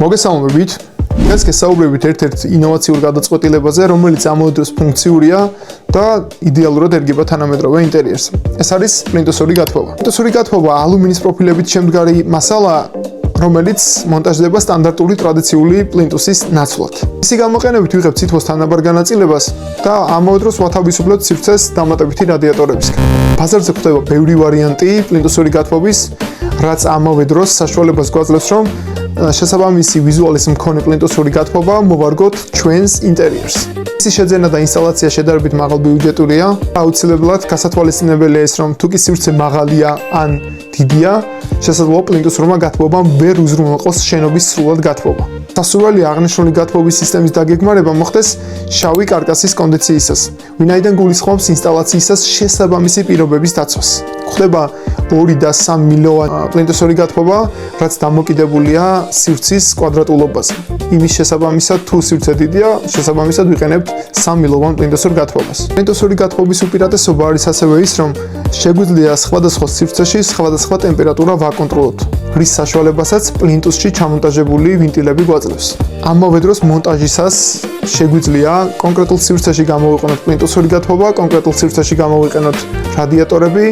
მოგესალმებით. დღეს გესაუბრებით ერთ-ერთ ინოვაციურ გადაწყვეტილებაზე, რომელიც ამავე დროს ფუნქციურია და იდეალურად ერგება თანამედროვე ინტერიერს. ეს არის პლინტუსური გათბობა. პლინტუსური გათბობა ალუმინის პროფილებით შემდგარი მასალა, რომელიც მონტაჟდება სტანდარტული ტრადიციული პლინტუსის ნაცვლად. მისი გამოყენებით ვიღებთ სითბოს თანაბარ განაწილებას და ამავე დროს ვათავისუფლებთ სივრცეს დამატებითი რადიატორებისგან. ბაზარზე გვხვდება ბევრი ვარიანტი პლინტუსური გათბობის, რაც ამავე დროს საშუალებას გვაძლევს, რომ შესაბამისი ვიზუალის მქონე პლინტუსური გათბობა მოვარგოთ ჩვენს ინტერიერს. მისი შეძენა და ინსტალაცია შედარებით მაღალბიუჯეტურია. აუცილებლად გასათვალისწინებელია ის, რომ თუ კი სივრცე მაღალია ან დიდია, შესაძლოა პლინტუსურმა გათბობამ ვერ უზრუნველყოს შენობის სრულად გათბობა. სასურველია აღნიშნული გათბობის სისტემის დაგეგმარება მოხდეს შავი კარკასის კონდიციისას, ვინაიდან გულისხმობს ინსტალაციისას შესაბამისი პირობების დაცვას. გვხდება 2 და 3 მილოვანი პლინტუსური გათბობა, რაც დამოკიდებულია სივრცის კვადრატულობაზე. იმის შესაბამისად, თუ სივრცე დიდია, შესაბამისად ვიყენებთ 3 მილოვან პლინტუსურ გათბობას. პლინტუსური გათბობის უპირატესობა არის ასევე ის, რომ შეგვიძლია სხვადასხვა სივრცეში სხვადასხვა ტემპერატურა ვაკონტროლოთ, რის საშუალებასაც პლინტუსში ჩამონტაჟებული ვენტილები გვაძლევს. ამავე დროს მონტაჟისას შეგვიძლია კონკრეტულ სივრცეში გამოვიყენოთ პლინტუსური გათბობა, კონკრეტულ სივრცეში გამოვიყენოთ რადიატორები,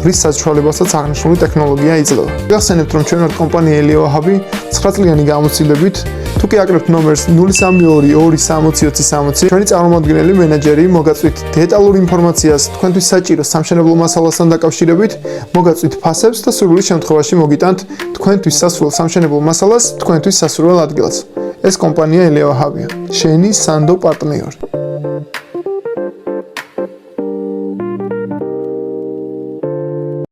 რის საშუალებასაც აღნიშნული ტექნოლოგია იძლევა. გახსენებთ, რომ ჩვენ ვართ კომპანია ELIOHUB-ი 9 წლიანი გამოცდილებით. თუ კი აკრებთ ნომერს 032-260-2060, ჩვენი წარმომადგენელი მენეჯერი მოგაწვით დეტალურ ინფორმაციას თქვენთვის საჭირო სამშენებლო მასალასთან დაკავშირებით, მოგაწვით ფასებს და სრული შემთხვევაში მოგიტანთ თქვენთვის სასურველ სამშენებლო მასალას თქვენთვის სასურველ ადგილას. ეს კომპანია ELIOHUB-ია, შენი სანდო პარტნიორი.